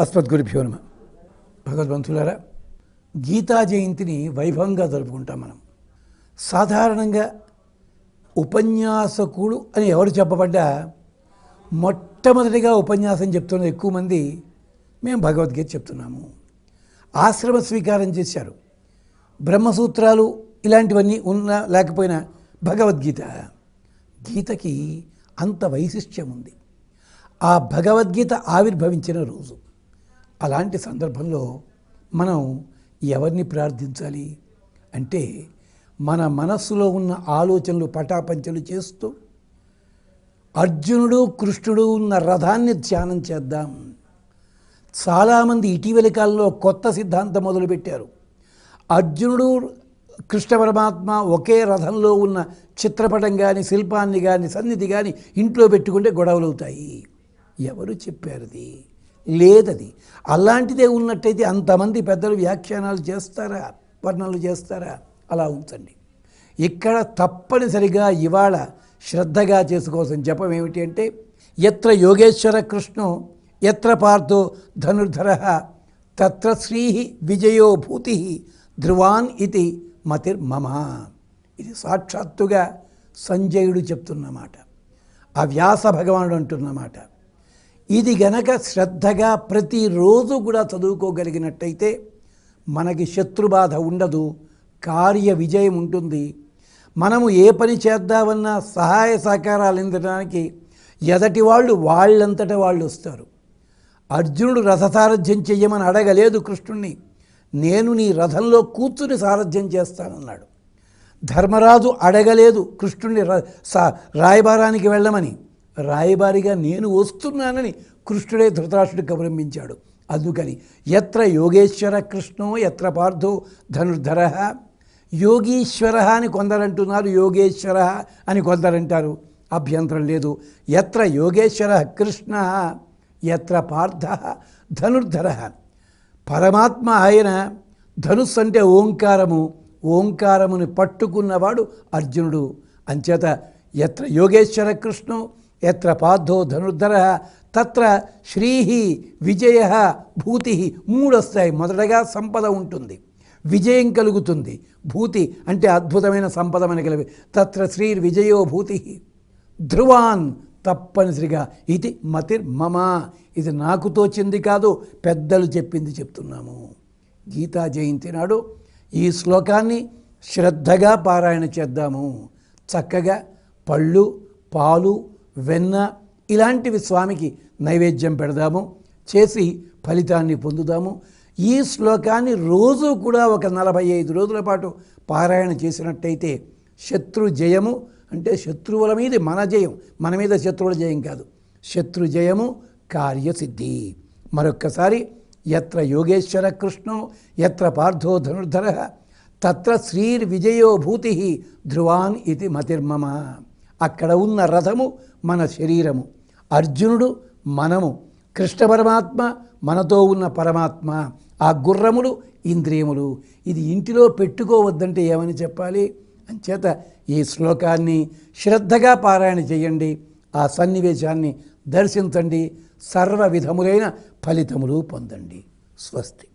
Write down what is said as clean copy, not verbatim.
అస్మద్గురుభ్యో నమః. భగవద్బంధులారా, గీతా జయంతిని వైభవంగా జరుపుకుంటాం మనం. సాధారణంగా ఉపన్యాసకుడు అని ఎవరు చెప్పబడ్డా మొట్టమొదటిగా ఉపన్యాసం చెప్తున్న ఎక్కువ మంది మేము భగవద్గీత చెప్తున్నాము. ఆశ్రమ స్వీకారం చేశారు. బ్రహ్మసూత్రాలు ఇలాంటివన్నీ ఉన్నా లేకపోయినా గీతకి అంత వైశిష్ట్యం ఉంది. ఆ భగవద్గీత ఆవిర్భవించిన రోజు. అలాంటి సందర్భంలో మనం ఎవరిని ప్రార్థించాలి అంటే, మన మనస్సులో ఉన్న ఆలోచనలు పటాపంచలు చేస్తూ అర్జునుడు కృష్ణుడు ఉన్న రథాన్ని ధ్యానం చేద్దాం. చాలామంది ఇటీవలి కాలంలో కొత్త సిద్ధాంతం మొదలుపెట్టారు. అర్జునుడు కృష్ణ పరమాత్మ ఒకే రథంలో ఉన్న చిత్రపటం కానీ శిల్పాన్ని కానీ సన్నిధి కానీ ఇంట్లో పెట్టుకుంటే గొడవలు అవుతాయి. ఎవరు చెప్పారుది? లేదది. అలాంటిదే ఉన్నట్టయితే అంతమంది పెద్దలు వ్యాఖ్యానాలు చేస్తారా, వర్ణనలు చేస్తారా? అలా ఉంచండి. ఇక్కడ తప్పనిసరిగా ఇవాళ శ్రద్ధగా చేసుకోవాల్సిన జపం ఏమిటి అంటే, ఎత్ర యోగేశ్వర కృష్ణో ఎత్ర పార్థో ధనుర్ధర తత్ర శ్రీ విజయో భూతి ధ్రువాన్ ఇది మతిర్మమ. ఇది సాక్షాత్తుగా సంజయుడు చెప్తున్నమాట, ఆ వ్యాస భగవానుడు అంటున్నమాట. ఇది గనక శ్రద్ధగా ప్రతిరోజు కూడా చదువుకోగలిగినట్టయితే మనకి శత్రుబాధ ఉండదు, కార్య విజయం ఉంటుంది. మనము ఏ పని చేద్దామన్నా సహాయ సహకారాలు అందడానికి ఎదటి వాళ్ళంతట వాళ్ళు వస్తారు. అర్జునుడు రథసారథ్యం చెయ్యమని అడగలేదు కృష్ణుణ్ణి. నేను నీ రథంలో కూర్చుని సారథ్యం చేస్తానన్నాడు. ధర్మరాజు అడగలేదు కృష్ణుణ్ణి రాయబారానికి వెళ్ళమని. రాయబారిగా నేను వస్తున్నానని కృష్ణుడే ధృతరాష్ట్రుడికి కబురంపించాడు. అందుకని ఎత్ర యోగేశ్వర కృష్ణో ఎత్ర పార్థో ధనుర్ధర. యోగీశ్వర అని కొందరంటున్నారు, యోగేశ్వర అని కొందరంటారు. అభ్యంతరం లేదు. ఎత్ర యోగేశ్వర కృష్ణ ఎత్ర పార్థ ధనుర్ధర. పరమాత్మ ఆయన. ధనుస్సు అంటే ఓంకారము. ఓంకారముని పట్టుకున్నవాడు అర్జునుడు. అంచేత ఎత్ర యోగేశ్వర కృష్ణో ఎత్ర పార్థో ధనుర్ధర తత్ర శ్రీ విజయ భూతి. మూడు వస్తాయి. మొదటగా సంపద ఉంటుంది, విజయం కలుగుతుంది. భూతి అంటే అద్భుతమైన సంపద మనకి తత్ర శ్రీ విజయో భూతి ధ్రువాన్. తప్పనిసరిగా ఇది మతిర్మమ. ఇది నాకు తోచింది కాదు, పెద్దలు చెప్పింది చెప్తున్నాము. గీతా జయంతి నాడు ఈ శ్లోకాన్ని శ్రద్ధగా పారాయణ చేద్దాము. చక్కగా పళ్ళు, పాలు, వెన్న ఇలాంటివి స్వామికి నైవేద్యం పెడదాము, చేసి ఫలితాన్ని పొందుదాము. ఈ శ్లోకాన్ని రోజు కూడా ఒక 45 రోజుల పాటు పారాయణ చేసినట్టయితే శత్రు జయము అంటే శత్రువుల మీద మన జయం, మన మీద శత్రువుల జయం కాదు, శత్రు జయము, కార్యసిద్ధి. మరొక్కసారి ఎత్ర యోగేశ్వర కృష్ణో ఎత్ర పార్థో ధనుర్ధర తత్ర శ్రీర్ విజయో భూతి ధ్రువాన్ ఇది మతిర్మమ. అక్కడ ఉన్న రథము మన శరీరము, అర్జునుడు మనము, కృష్ణ పరమాత్మ మనతో ఉన్న పరమాత్మ, ఆ గుర్రములు ఇంద్రియములు. ఇది ఇంటిలో పెట్టుకోవద్దంటే ఏమని చెప్పాలి? అంచేత ఈ శ్లోకాన్ని శ్రద్ధగా పారాయణ చేయండి, ఆ సన్నివేశాన్ని దర్శించండి, సర్వ విధములైన ఫలితములు పొందండి. స్వస్తి.